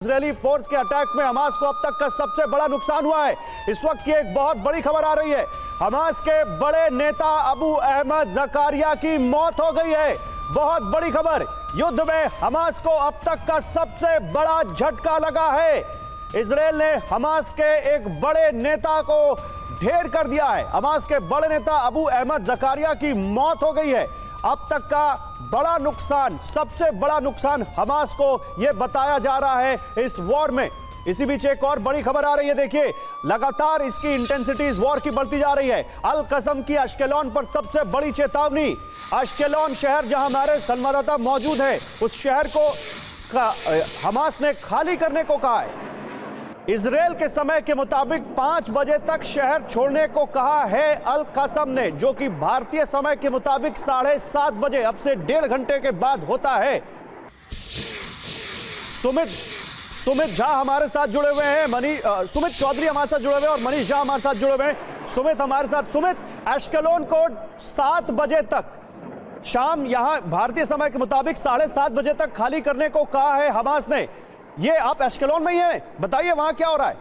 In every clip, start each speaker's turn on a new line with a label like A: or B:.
A: Israeli force के attack में Hamas को अब तक का सबसे बड़ा नुकसान हुआ है। इस वक्त की एक बहुत बड़ी खबर आ रही है। हमास के बड़े नेता अबू अहमद जकारिया की मौत हो गई है। बहुत बड़ी खबर। युद्ध में हमास को अब तक का सबसे बड़ा झटका लगा है। इजरायल ने हमास के एक बड़े नेता को ढेर कर दिया है। हमास के बड़े नेता अबू अहमद जकारिया की मौत हो गई है। अब तक का बड़ा नुकसान, सबसे बड़ा नुकसान हमास को यह बताया जा रहा है इस वॉर में। इसी बीच एक और बड़ी खबर आ रही है। देखिए, लगातार इसकी इंटेंसिटी इस वॉर की बढ़ती जा रही है। अल कसम की अश्केलॉन पर सबसे बड़ी चेतावनी। अश्केलॉन शहर जहां हमारे संवाददाता मौजूद है, उस शहर को हमास ने खाली करने को कहा है। इजरायल के समय के मुताबिक 5 बजे तक शहर छोड़ने को कहा है अल कसम ने, जो कि भारतीय समय के मुताबिक 7:30 बजे, अब से 1.5 घंटे के बाद होता है। सुमित झा हमारे साथ जुड़े हुए हैं, सुमित चौधरी हमारे साथ जुड़े हुए हैं और मनीष झा हमारे साथ जुड़े हुए हैं। सुमित हमारे साथ। सुमित, एश्केलोन को 7 बजे तक, शाम यहां भारतीय समय के मुताबिक 7:30 बजे तक खाली करने को कहा है हमास ने। ये आप एश्केलोन में ही हैं, बताइए वहां क्या हो रहा है।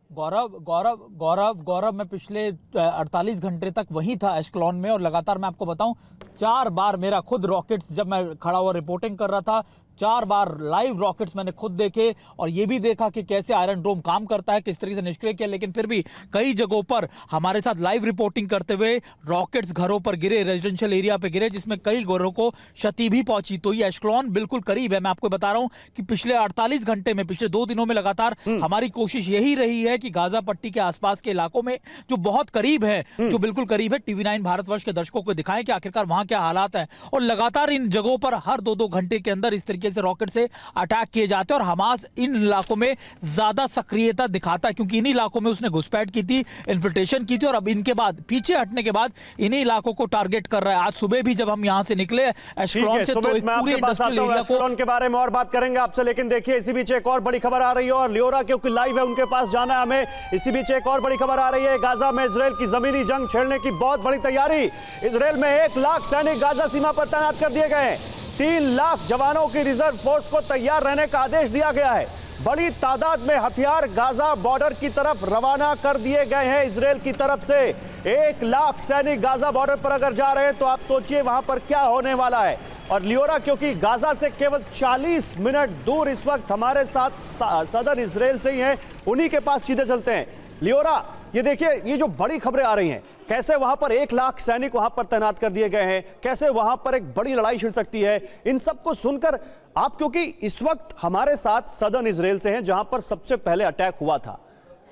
B: गौरव मैं पिछले 48 घंटे तक वहीं था एश्केलोन में, और लगातार मैं आपको बताऊं 4 बार मेरा खुद रॉकेट्स, जब मैं खड़ा हुआ रिपोर्टिंग कर रहा था, 4 बार लाइव रॉकेट्स मैंने खुद देखे और ये भी देखा कि कैसे आयरन डोम काम करता है, किस तरीके से निष्क्रिय किया। लेकिन फिर भी कई जगहों पर हमारे साथ लाइव रिपोर्टिंग करते हुए रॉकेट्स घरों पर गिरे, रेजिडेंशियल एरिया पे गिरे, जिसमें कई घरों को क्षति भी पहुंची। तो ये एश्केलोन बिल्कुल करीब है। मैं आपको बता रहा हूं कि पिछले 48 घंटे में, पिछले 2 दिनों में लगातार हमारी कोशिश यही रही है कि गाजा पट्टी के आसपास के इलाकों में जो बहुत करीब है, जो बिल्कुल करीब है, टीवी9 भारतवर्ष के दर्शकों को दिखाएं कि आखिरकार वहां क्या हालात है। और लगातार इन जगहों पर हर 2-2 घंटे के अंदर इस तरीके से रॉकेट से अटैक किए जाते हैं और हमास इन इलाकों में ज्यादा सक्रियता दिखाता है, क्योंकि इन्हीं इलाकों में उसने घुसपैठ की थी, इन्फिल्ट्रेशन की थी, और अब इनके बाद पीछे हटने के बाद इन्हीं इलाकों को टारगेट कर रहा है। आज सुबह भी जब हम यहां से निकले एश्केलोन से, तो एक पूरे इंडस्ट्रियल एरिया को,
A: एश्केलोन के बारे में और बात करेंगे आपसे, लेकिन देखिए इसी बीच एक और बड़ी खबर आ रही है और लियोरा क्योंकि लाइव है, उनके पास जाना है हमें। इसी बीच एक और बड़ी खबर आ रही है। गाजा में इजरायल की जमीनी जंग छेड़ने की बहुत बड़ी तैयारी। इजरायल में 1 लाख सैनिक गाजा सीमा पर तैनात कर दिए गए हैं। 3 लाख जवानों की रिजर्व फोर्स को तैयार रहने का आदेश दिया गया है। बड़ी तादाद में हथियार गाजा बॉर्डर की तरफ रवाना कर दिए गए हैं इजरायल की तरफ से। 1 लाख सैनिक गाजा बॉर्डर पर अगर जा रहे हैं तो आप सोचिए वहां पर क्या होने वाला है। और लियोरा क्योंकि गाजा से केवल 40 मिनट दूर इस वक्त हमारे साथ सदर इजरायल से ही हैं, उन्हीं के पास सीधे चलते हैं। लियोरा, ये देखिए, ये जो बड़ी खबरें आ रही हैं, कैसे वहां पर 1 लाख सैनिक वहां पर तैनात कर दिए गए हैं, कैसे वहां पर एक बड़ी लड़ाई छिड़ सकती है, इन सबको सुनकर आप, क्योंकि इस वक्त हमारे साथ सदर्न इजरायल से हैं जहां पर सबसे पहले अटैक हुआ था,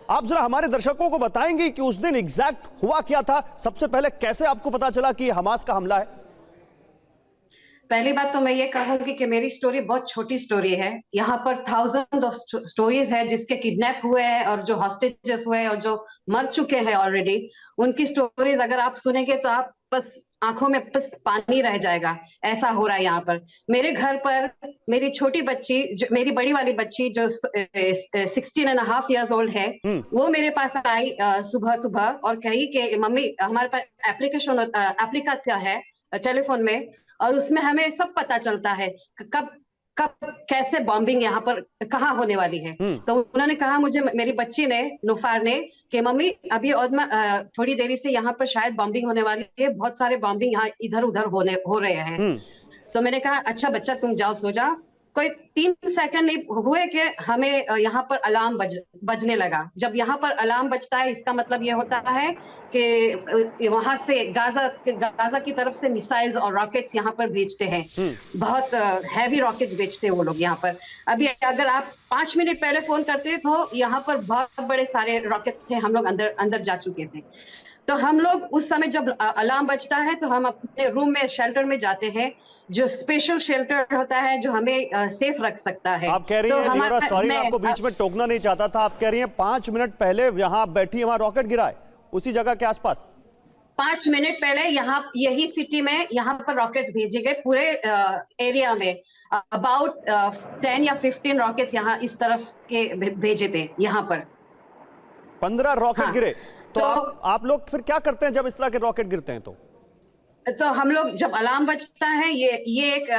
A: आप जरा हमारे दर्शकों को बताएंगे कि उस दिन एग्जैक्ट हुआ क्या था। सबसे पहले कैसे आपको पता चला कि हमास का हमला है?
C: पहली बात तो मैं ये कहूंगी कि मेरी स्टोरी बहुत छोटी स्टोरी है। यहाँ पर थाउजेंड ऑफ स्टोरीज है जिसके किडनैप हुए हैं और जो हॉस्टेजेस हुए हैं और जो मर चुके हैं ऑलरेडी, उनकी स्टोरीज अगर आप सुनेंगे तो आप बस आंखों में बस पानी रह जाएगा। ऐसा हो रहा है यहाँ पर। मेरे घर पर मेरी छोटी बच्ची, मेरी बड़ी वाली बच्ची जो 16.5 years old है, वो मेरे पास आई सुबह सुबह और कही कि मम्मी हमारे पास एप्लीकेशन है टेलीफोन में, और उसमें हमें सब पता चलता है कब कैसे बॉम्बिंग यहाँ पर कहाँ होने वाली है। तो उन्होंने कहा मुझे, मेरी बच्ची ने, नुफार ने, कि मम्मी अभी और थोड़ी देरी से यहाँ पर शायद बॉम्बिंग होने वाली है, बहुत सारे बॉम्बिंग यहाँ इधर उधर हो रहे हैं। तो मैंने कहा अच्छा बच्चा तुम जाओ सो जाओ। कोई 3 सेकंड नहीं हुए कि हमें यहाँ पर अलार्म बजने लगा। जब यहाँ पर अलार्म बजता है इसका मतलब ये होता है कि वहां से गाजा की तरफ से मिसाइल्स और रॉकेट्स यहाँ पर भेजते हैं। बहुत हैवी रॉकेट्स भेजते हैं वो लोग यहाँ पर। अभी अगर आप 5 मिनट पहले फोन करते तो यहाँ पर बहुत बड़े सारे रॉकेट्स थे, हम लोग अंदर जा चुके थे। तो हम लोग उस समय जब अलार्म बजता है तो हम अपने रूम में, शेल्टर में जाते हैं, जो स्पेशल शेल्टर होता है जो हमें सेफ रख सकता है।
A: आप कह रही हैं, लियोरा, सॉरी मैं आपको बीच में टोकना नहीं चाहता था, आप कह रही हैं 5 मिनट पहले यहाँ बैठी वहां रॉकेट गिरा है उसी जगह के आसपास।
C: 5 मिनट पहले यहाँ यही सिटी में यहाँ पर रॉकेट्स भेजे गए पूरे एरिया में। अबाउट 10 या 15 रॉकेट्स यहाँ इस तरफ के भेजे थे यहाँ पर।
A: 15 रॉकेट गिरे। तो आप लोग फिर क्या करते हैं जब इस तरह के रॉकेट गिरते हैं? तो
C: तो हम लोग जब अलार्म बजता है, ये एक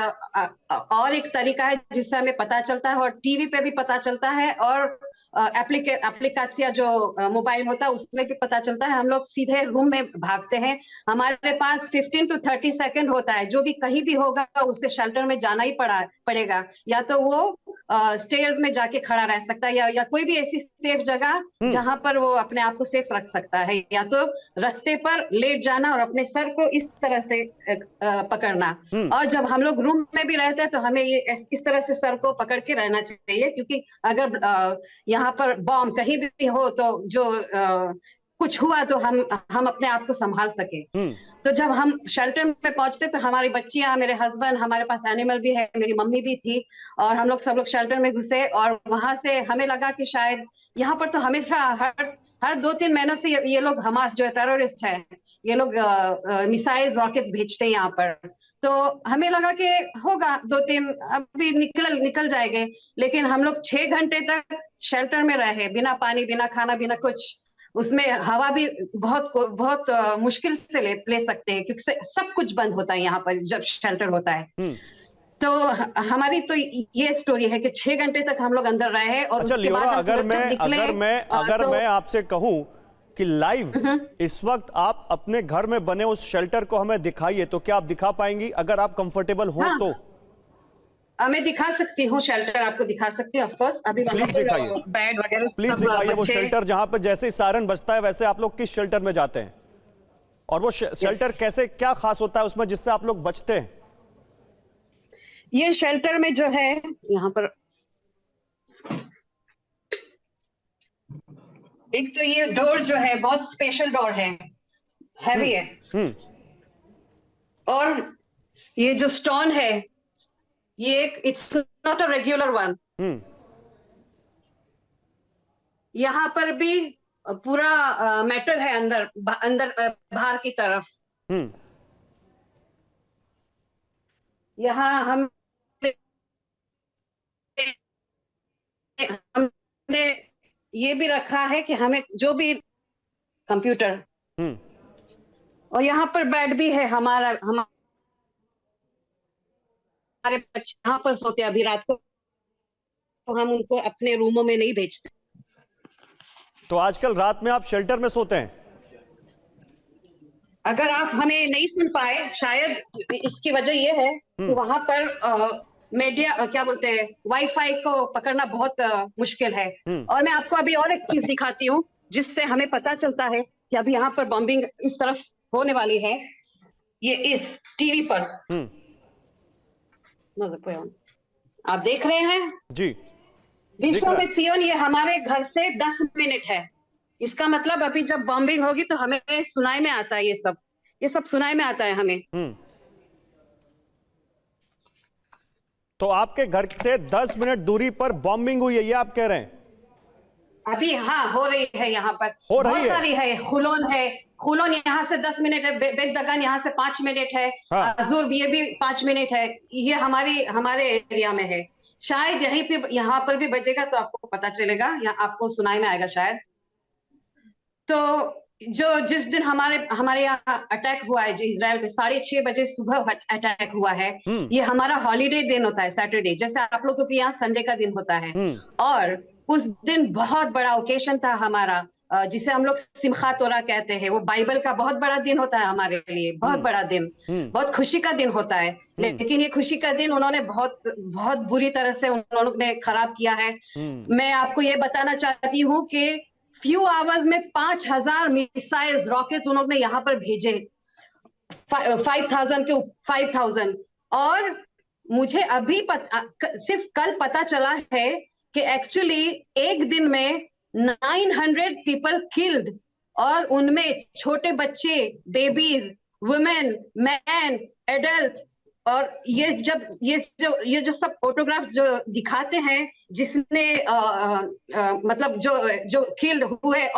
C: और एक तरीका है जिससे हमें पता चलता है, और टीवी पे भी पता चलता है, और एप्लीकेशन जो मोबाइल होता है उसमें भी पता चलता है। हम लोग सीधे रूम में भागते हैं। हमारे पास 15 to 30 सेकंड होता है। जो भी कहीं भी होगा उसे शेल्टर में जाना ही पड़ेगा। या तो वो स्टेयर्स में जाके खड़ा रह सकता है, या कोई भी ऐसी सेफ जगह जहां पर वो अपने आप को सेफ रख सकता है, या तो रास्ते पर लेट जाना और अपने सर को इस तरह से पकड़ना। और जब हम लोग रूम में भी रहते हैं तो हमें ये इस तरह से सर को पकड़ के रहना चाहिए, क्योंकि अगर यहाँ पर बॉम्ब कहीं भी हो तो जो कुछ हुआ तो हम अपने आप को संभाल सके। तो जब हम शेल्टर में पहुंचते तो हमारी बच्चियां, मेरे हस्बैंड, हमारे पास एनिमल भी है, मेरी मम्मी भी थी, और हम लोग सब लोग शेल्टर में घुसे। और वहां से हमें लगा कि शायद यहाँ पर तो हमेशा हर 2-3 महीनों से ये लोग, हमास जो है टेररिस्ट है, ये लोग मिसाइल्स, रॉकेट्स भेजते हैं यहाँ पर। तो हमें लगा कि होगा 2-3 अभी निकल जाएंगे, लेकिन हम लोग 6 घंटे तक शेल्टर में रहे, बिना पानी, बिना खाना, बिना कुछ। उसमें हवा भी बहुत मुश्किल से ले सकते हैं, क्योंकि सब कुछ बंद होता है यहाँ पर जब शेल्टर होता है। तो हमारी तो ये स्टोरी है कि 6 घंटे तक हम लोग अंदर रहे। और
A: अच्छा
C: उसके बाद
A: अगर मैं आपसे कहूं कि लाइव इस वक्त आप अपने घर में बने उस शेल्टर को हमें दिखाइए, तो क्या आप दिखा पाएंगी अगर आप कंफर्टेबल हो?
C: हाँ,
A: तो
C: मैं दिखा सकती हूँ, शेल्टर आपको दिखा सकती हूँ, ऑफ कोर्स। अभी
A: प्लीज दिखाइए,
C: बेड वगैरह
A: प्लीज दिखाइए वो शेल्टर जहां पर जैसे ही सायरन बजता है वैसे आप लोग किस शेल्टर में जाते हैं, और वो शेल्टर कैसे, क्या खास होता है उसमें जिससे आप लोग बचते हैं?
C: ये शेल्टर में जो है यहाँ पर एक तो ये डोर जो है बहुत स्पेशल डोर है, हैवी है। और ये जो स्टोन है ये it's not a regular one. यहाँ पर भी पूरा मेटल है अंदर बाहर की तरफ। यहाँ हमने ये भी रखा है कि हमें जो भी कंप्यूटर, और यहाँ पर बेड भी है हमारे बच्चे यहाँ पर सोते अभी रात को, तो हम उनको अपने रूमों में नहीं भेजते।
A: तो आजकल रात में आप शेल्टर में सोते हैं?
C: अगर आप हमें नहीं सुन पाए, शायद इसकी वजह ये है कि वहां पर मीडिया क्या बोलते हैं, वाईफाई को पकड़ना बहुत मुश्किल है। और मैं आपको अभी और एक चीज दिखाती हूँ जिससे हमें पता चलता है कि अभी यहाँ पर बॉम्बिंग इस तरफ होने वाली है। ये इस टीवी पर आप देख रहे हैं
A: जी,
C: विश्व में सियोन, ये हमारे घर से 10 मिनट है। इसका मतलब अभी जब बॉम्बिंग होगी तो हमें सुनाई में आता है, ये सब सुनाई में आता है हमें।
A: तो आपके घर से 10 मिनट दूरी पर बॉम्बिंग हुई है, ये आप कह रहे हैं?
C: अभी हाँ, हो रही है, यहाँ पर
A: हो रही
C: बहुत सारी है। खुलोन यहाँ से 10 मिनट है, बेगदगन यहाँ से 5 मिनट है,
A: हाँ।
C: अजूर ये भी 5 मिनट है। ये हमारे एरिया में है। शायद यहीं पे यहाँ पर भी बजेगा तो आपको पता चलेगा, या आपको सुनाई में आएगा शायद। तो जिस दिन हमारे यहाँ अटैक हुआ है, जो इजराइल में 6:30 बजे सुबह अटैक हुआ है, ये हमारा हॉलीडे दिन होता है, सैटरडे, जैसे आप लोगों के यहाँ संडे का दिन होता है। और उस दिन बहुत बड़ा ओकेशन था हमारा, जिसे हम लोग सिमखा तोरा कहते हैं। वो बाइबल का बहुत बड़ा दिन होता है हमारे लिए, बहुत बड़ा दिन, बहुत खुशी का दिन होता है। लेकिन ये खुशी का दिन उन्होंने बहुत बुरी तरह से उन्होंने खराब किया है। मैं आपको ये बताना चाहती हूँ कि फ्यू आवर्स में 5000 मिसाइल्स, रॉकेट्स उन्होंने यहाँ पर भेजे, 5000। और मुझे अभी सिर्फ कल पता चला है कि एक्चुअली एक दिन में 900 पीपल किल्ड, और उनमें छोटे बच्चे, बेबीज, वुमेन, मैन, एडल्ट। और ये जो सब फोटोग्राफ्स जो दिखाते हैं, जिसने मतलब जो किल्ड हुए,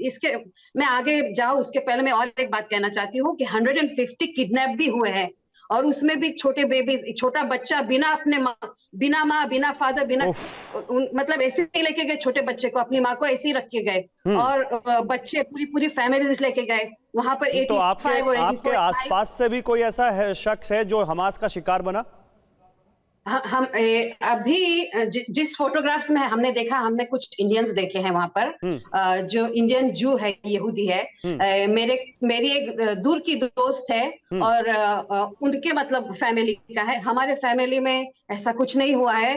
C: इसके मैं आगे जाऊं उसके पहले मैं और एक बात कहना चाहती हूँ कि 150 किडनैप भी हुए हैं। और उसमें भी छोटे बेबी, छोटा बच्चा बिना अपने माँ, बिना माँ, बिना फादर, बिना मतलब ऐसे ही लेके गए छोटे बच्चे को, अपनी माँ को ऐसे ही रख के गए और बच्चे पूरी फैमिली लेके गए वहां पर।
A: तो आपके आसपास से भी कोई ऐसा शख्स है जो हमास का शिकार बना?
C: हम अभी जिस फोटोग्राफ्स में हमने देखा, हमने कुछ इंडियंस देखे हैं वहां पर, जो इंडियन जू है, यहूदी है, मेरी एक दूर की दोस्त है और उनके मतलब फैमिली का है। हमारे फैमिली में ऐसा कुछ नहीं हुआ है,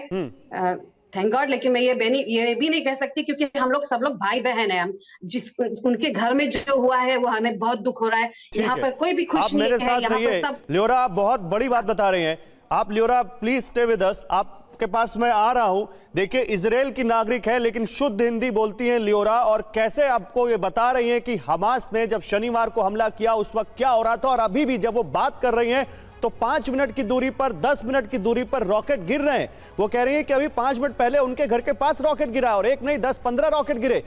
C: थैंक गॉड। लेकिन मैं ये भी नहीं कह सकती क्योंकि हम लोग सब लोग भाई बहन हैं। हम उनके घर में जो हुआ है वो हमें बहुत दुख हो रहा है। यहाँ पर कोई भी खुश नहीं है। यहाँ पर सब
A: लियोरा, आप बहुत बड़ी बात बता रहे हैं आप। लियोरा प्लीज स्टे विद अस, आपके पास मैं आ रहा हूं। देखिए, इजराइल की नागरिक है लेकिन शुद्ध हिंदी बोलती हैं लियोरा, और कैसे आपको ये बता रही हैं कि हमास ने जब शनिवार को हमला किया उस वक्त क्या हो रहा था, और अभी भी जब वो बात कर रही हैं तो 5 मिनट की दूरी पर, 10 मिनट की दूरी पर रॉकेट गिर रहे हैं। वो कह रही हैं कि अभी 5 मिनट पहले उनके घर के पास रॉकेट गिरा और एक नहीं 10-15 रॉकेट गिरे।